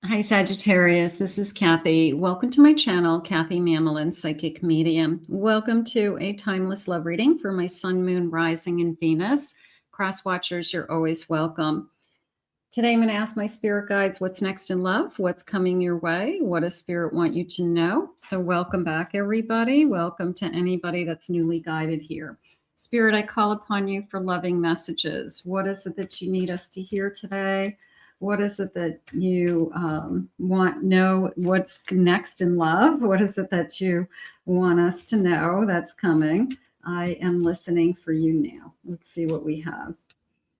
Hi, Sagittarius. This is Kathy. Welcome to my channel, Kathy Mamolen, Psychic Medium. Welcome to a timeless love reading for my Sun, Moon, Rising, and Venus. Cross watchers, you're always welcome. Today, I'm going to ask my spirit guides what's next in love, what's coming your way, what does spirit want you to know. So welcome back, everybody. Welcome to anybody that's newly guided here. Spirit, I call upon you for loving messages. What is it that you need us to hear today? What is it that you know what's next in love? What is it that you want us to know that's coming? I am listening for you now. Let's see what we have.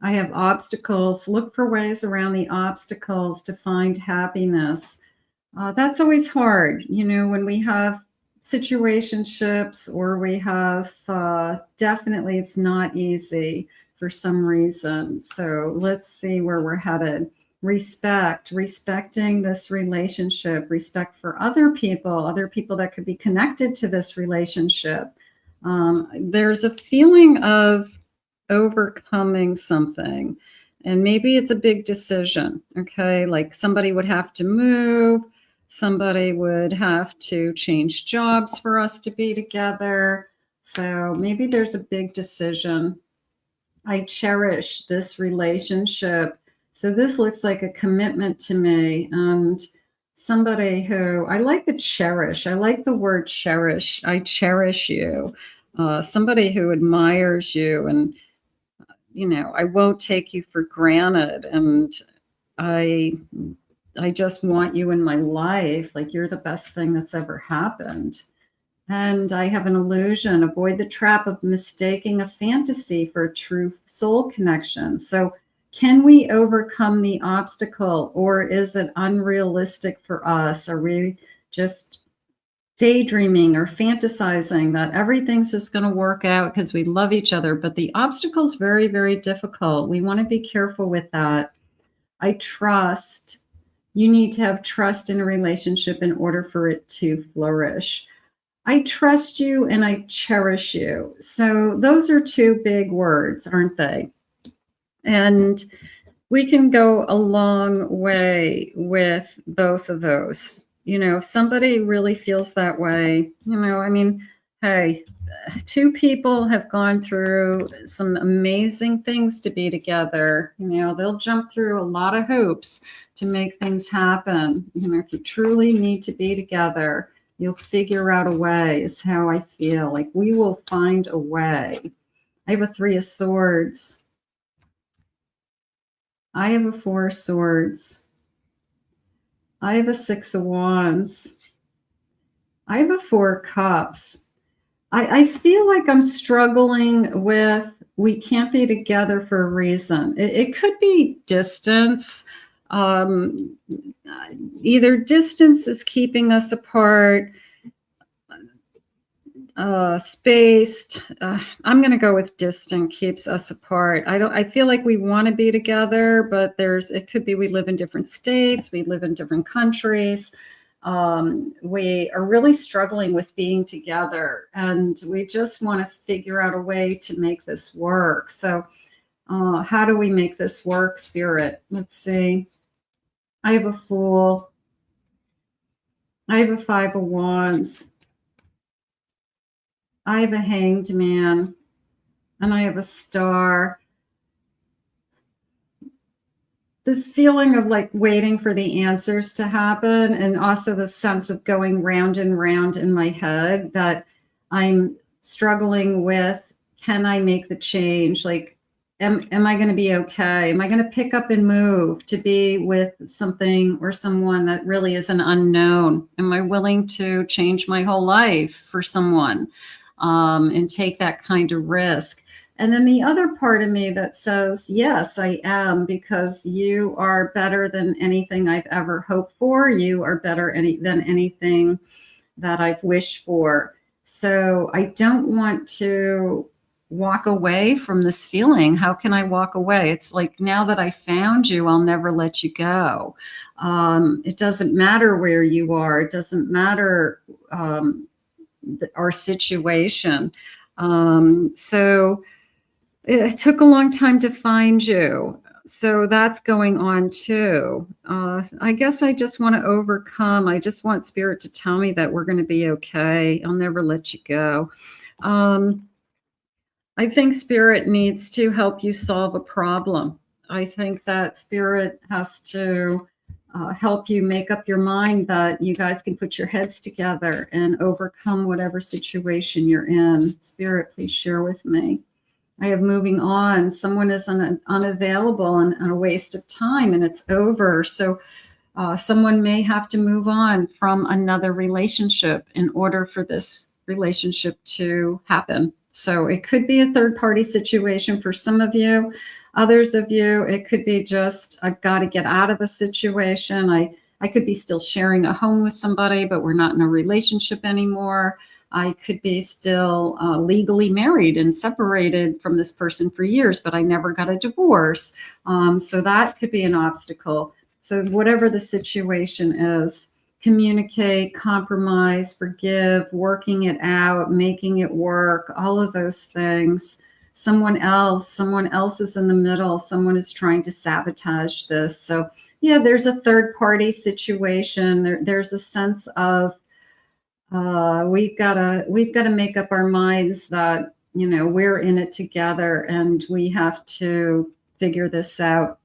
I have obstacles. Look for ways around the obstacles to find happiness. That's always hard. You know, when we have situationships or we have, definitely it's not easy for some reason. So let's see where we're headed. Respecting this relationship, respect for other people that could be connected to this relationship. There's a feeling of overcoming something, and maybe it's a big decision. Okay, like somebody would have to move, somebody would have to change jobs for us to be together. So maybe there's a big decision. I cherish this relationship. So this looks like a commitment to me, and somebody who I like the cherish. I like the word cherish. I cherish you. Somebody who admires you, and you know, I won't take you for granted, and I just want you in my life. Like you're the best thing that's ever happened. And I have an illusion. Avoid the trap of mistaking a fantasy for a true soul connection. So can we overcome the obstacle, or is it unrealistic for us? Are we just daydreaming or fantasizing that everything's just going to work out because we love each other? But the obstacle's very, very difficult. We want to be careful with that. I trust. You need to have trust in a relationship in order for it to flourish. I trust you and I cherish you. So those are two big words, aren't they? And we can go a long way with both of those. You know, if somebody really feels that way, you know, I mean, hey, two people have gone through some amazing things to be together. You know, they'll jump through a lot of hoops to make things happen. You know, if you truly need to be together, you'll figure out a way, is how I feel. Like we will find a way. I have a 3 of Swords. I have a 4 of Swords. I have a 6 of Wands. I have a 4 of Cups. I feel like I'm struggling with, we can't be together for a reason. It could be distance. Either distance is keeping us apart, spaced. I'm going to go with distant keeps us apart. I feel like we want to be together, but it could be we live in different states, we live in different countries. We are really struggling with being together, and we just want to figure out a way to make this work. So how do we make this work, Spirit? Let's see. I have a Fool. I have a 5 of Wands. I have a Hanged Man, and I have a Star. This feeling of like waiting for the answers to happen, and also the sense of going round and round in my head that I'm struggling with. Can I make the change? Like, am I going to be okay? Am I going to pick up and move to be with something or someone that really is an unknown? Am I willing to change my whole life for someone? And take that kind of risk? And then the other part of me that says, yes, I am, because you are better than anything I've ever hoped for. You are better than anything that I've wished for. So I don't want to walk away from this feeling. How can I walk away? It's like, now that I found you, I'll never let you go. It doesn't matter where you are. It doesn't matter our situation. So it took a long time to find you. So that's going on too. I guess I just want to overcome. I just want Spirit to tell me that we're going to be okay. I'll never let you go. I think Spirit needs to help you solve a problem. I think that Spirit has to help you make up your mind that you guys can put your heads together and overcome whatever situation you're in. Spirit, please share with me. I have moving on. Someone is unavailable and a waste of time, and it's over. So someone may have to move on from another relationship in order for this relationship to happen. So it could be a third-party situation for some of you. Others of you, it could be just, I've got to get out of a situation. I could be still sharing a home with somebody, but we're not in a relationship anymore. I could be still legally married and separated from this person for years, but I never got a divorce. So that could be an obstacle. So whatever the situation is, communicate, compromise, forgive, working it out, making it work, all of those things. Someone else is in the middle. Someone is trying to sabotage this. So yeah, there's a third party situation. There's a sense of we've got to make up our minds that, you know, we're in it together and we have to figure this out.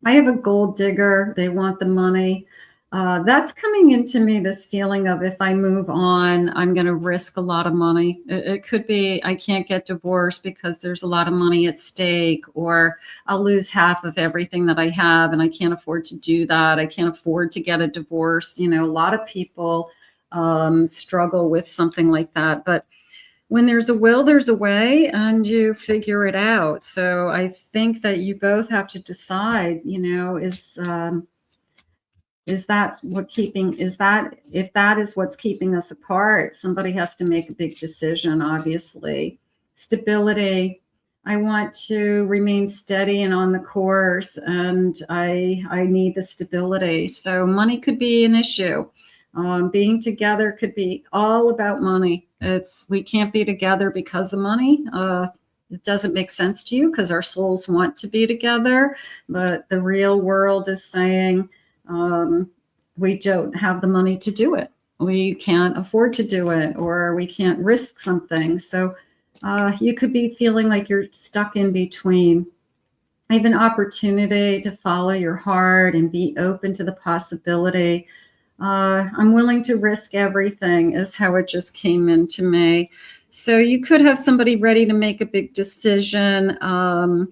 I have a gold digger. They want the money. That's coming into me, this feeling of if I move on, I'm going to risk a lot of money. It could be I can't get divorced because there's a lot of money at stake, or I'll lose half of everything that I have and I can't afford to do that. I can't afford to get a divorce. You know, a lot of people struggle with something like that. But when there's a will, there's a way, and you figure it out. So I think that you both have to decide, you know, if that is what's keeping us apart, somebody has to make a big decision, obviously. Stability. I want to remain steady and on the course, and I need the stability. So money could be an issue. Being together could be all about money. We can't be together because of money. It doesn't make sense to you because our souls want to be together, but the real world is saying, we don't have the money to do it. We can't afford to do it, or we can't risk something. So you could be feeling like you're stuck in between. I have an opportunity to follow your heart and be open to the possibility. I'm willing to risk everything is how it just came into me. So you could have somebody ready to make a big decision and,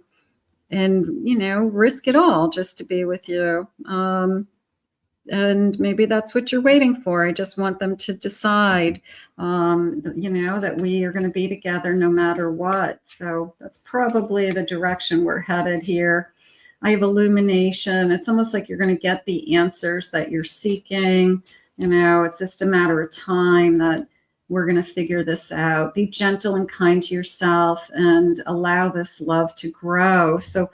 you know, risk it all just to be with you. And maybe that's what you're waiting for. I just want them to decide, you know, that we are going to be together no matter what. So that's probably the direction we're headed here. I have illumination. It's almost like you're going to get the answers that you're seeking. You know, it's just a matter of time that we're going to figure this out. Be gentle and kind to yourself and allow this love to grow. So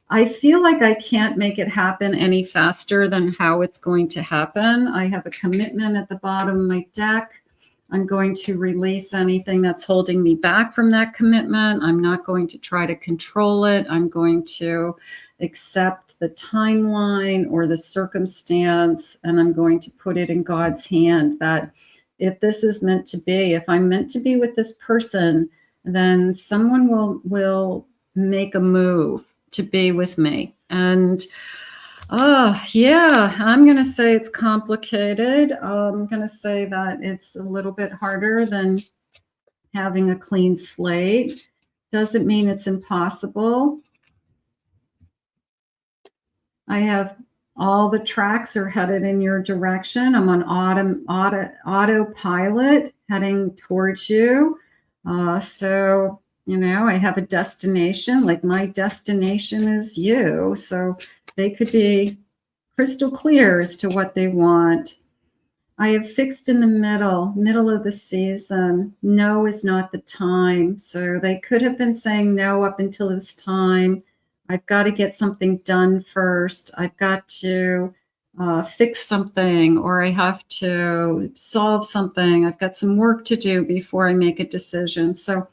I feel like I can't make it happen any faster than how it's going to happen. I have a commitment at the bottom of my deck. I'm going to release anything that's holding me back from that commitment. I'm not going to try to control it. I'm going to accept the timeline or the circumstance, and I'm going to put it in God's hand that if this is meant to be, if I'm meant to be with this person, then someone will make a move to be with me. And yeah, I'm going to say it's complicated. I'm going to say that it's a little bit harder than having a clean slate. Doesn't mean it's impossible. I have all the tracks are headed in your direction. I'm on autopilot heading towards you. So, you know, I have a destination, like my destination is you. So they could be crystal clear as to what they want. I have fixed in the middle of the season. No is not the time. So they could have been saying no up until this time. I've got to get something done first. I've got to fix something, or I have to solve something. I've got some work to do before I make a decision. So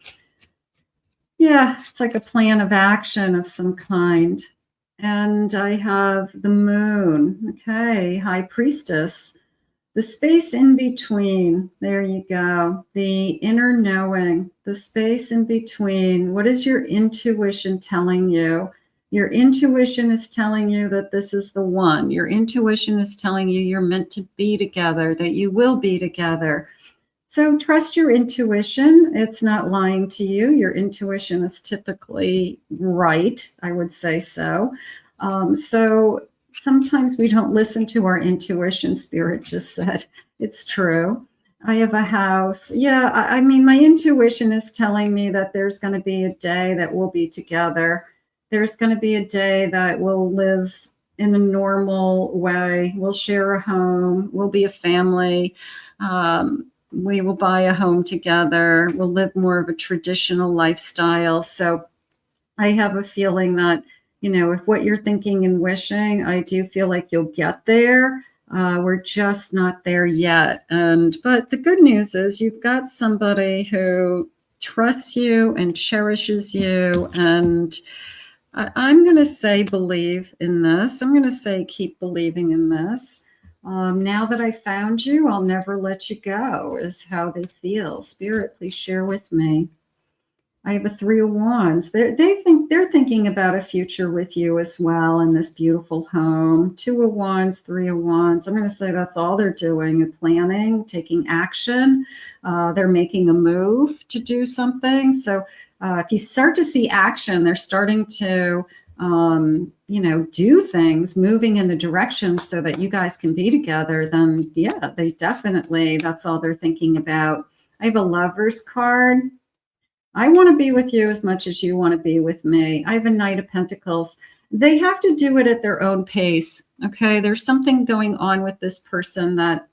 yeah, it's like a plan of action of some kind. And I have the moon. Okay, high priestess. The space in between. There you go. The inner knowing, the space in between. What is your intuition telling you? Your intuition is telling you that this is the one. Your intuition is telling you you're meant to be together, that you will be together. So trust your intuition. It's not lying to you. Your intuition is typically right, I would say so. So sometimes we don't listen to our intuition, Spirit just said. It's true. I have a house. Yeah, I mean, my intuition is telling me that there's going to be a day that we'll be together. There's going to be a day that we'll live in a normal way. We'll share a home. We'll be a family. We will buy a home together. We'll live more of a traditional lifestyle. So I have a feeling that, you know, if what you're thinking and wishing, I do feel like you'll get there. We're just not there yet. But the good news is you've got somebody who trusts you and cherishes you. And I'm going to say believe in this. I'm going to say keep believing in this. Now that I found you, I'll never let you go, is how they feel. Spirit, please share with me. I have a 3 of Wands. They're thinking about a future with you as well in this beautiful home. 2 of Wands, 3 of Wands. I'm going to say that's all they're doing, planning, taking action. They're making a move to do something. So if you start to see action, they're starting to do things, moving in the direction so that you guys can be together, then yeah, that's all they're thinking about. I have a Lover's card. I want to be with you as much as you want to be with me. I have a Knight of Pentacles. They have to do it at their own pace. Okay. There's something going on with this person that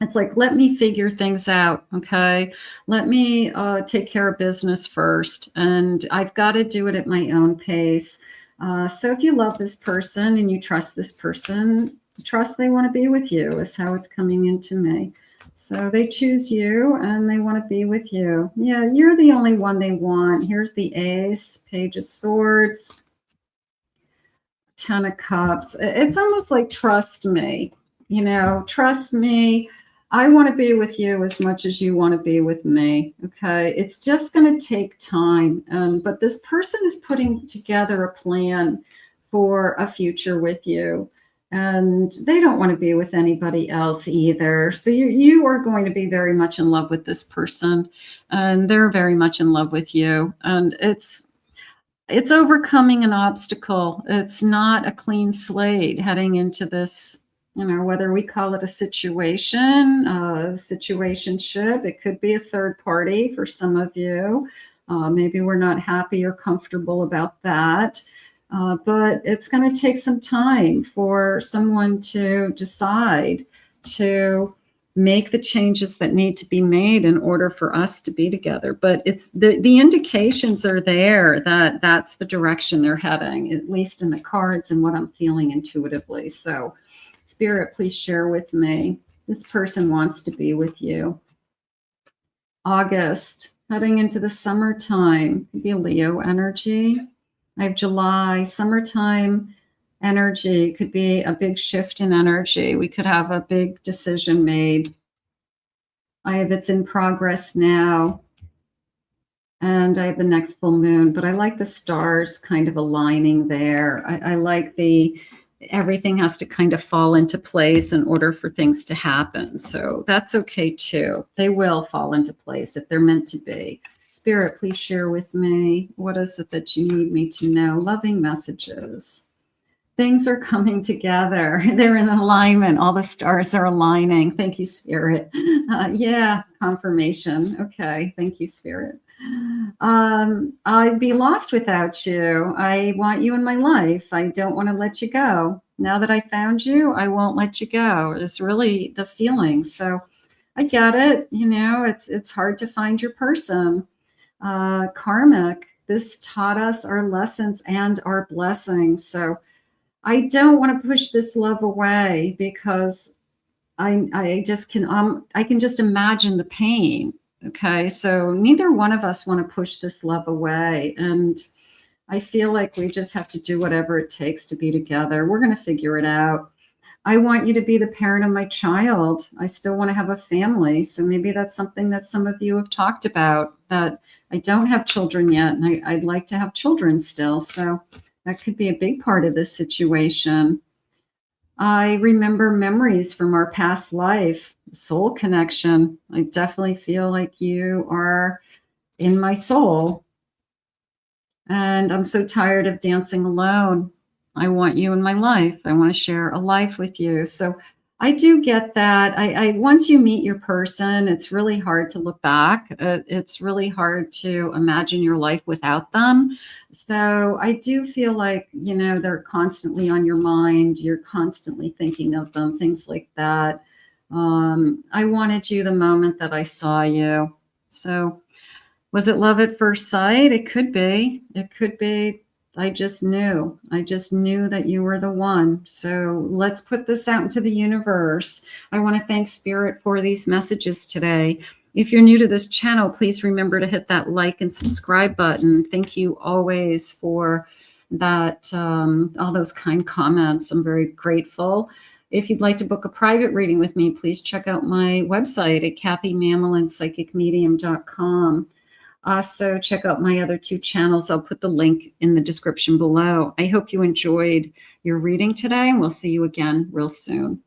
it's like, let me figure things out. Okay. Let me take care of business first. And I've got to do it at my own pace. So if you love this person and you trust this person, trust they want to be with you is how it's coming into me. So they choose you and they want to be with you. Yeah, you're the only one they want. Here's the Ace, Page of Swords, 10 of Cups. It's almost like trust me, trust me. I want to be with you as much as you want to be with me. Okay. It's just going to take time. But this person is putting together a plan for a future with you. And they don't want to be with anybody else either. So you are going to be very much in love with this person. And they're very much in love with you. And it's overcoming an obstacle. It's not a clean slate heading into this, whether we call it a situation, situationship. It could be a third party for some of you. Maybe we're not happy or comfortable about that. But it's going to take some time for someone to decide to make the changes that need to be made in order for us to be together. But it's the indications are there that that's the direction they're heading, at least in the cards and what I'm feeling intuitively. So Spirit, please share with me. This person wants to be with you. August, heading into the summertime, could be a Leo energy. I have July, summertime energy, could be a big shift in energy. We could have a big decision made. I have it's in progress now. And I have the next full moon, but I like the stars kind of aligning there. I like everything has to kind of fall into place in order for things to happen. So that's okay too. They will fall into place if they're meant to be. Spirit, please share with me. What is it that you need me to know? Loving messages. Things are coming together. They're in alignment. All the stars are aligning. Thank you, Spirit. Yeah, confirmation. Okay. Thank you, Spirit. I'd be lost without you. I want you in my life. I don't want to let you go. Now that I found you, I won't let you go. It's really the feeling. So I get it. It's hard to find your person. Karmic. This taught us our lessons and our blessings. So I don't want to push this love away because I can just imagine the pain. Okay. So neither one of us want to push this love away. And I feel like we just have to do whatever it takes to be together. We're going to figure it out. I want you to be the parent of my child. I still want to have a family. So maybe that's something that some of you have talked about, that I don't have children yet, and I'd like to have children still. So that could be a big part of this situation. I remember memories from our past life, soul connection. I definitely feel like you are in my soul. And I'm so tired of dancing alone. I want you in my life. I want to share a life with you. So I do get that. I once you meet your person, it's really hard to look back. It's really hard to imagine your life without them. So I do feel like, you know, they're constantly on your mind. You're constantly thinking of them, things like that. I wanted you the moment that I saw you. So was it love at first sight? It could be. It could be. I just knew. I just knew that you were the one. So let's put this out into the universe. I want to thank Spirit for these messages today. If you're new to this channel, please remember to hit that like and subscribe button. Thank you always for that, all those kind comments. I'm very grateful. If you'd like to book a private reading with me, please check out my website at KathyMamolenPsychicMedium.com. Also, check out my other 2 channels. I'll put the link in the description below. I hope you enjoyed your reading today, and we'll see you again real soon.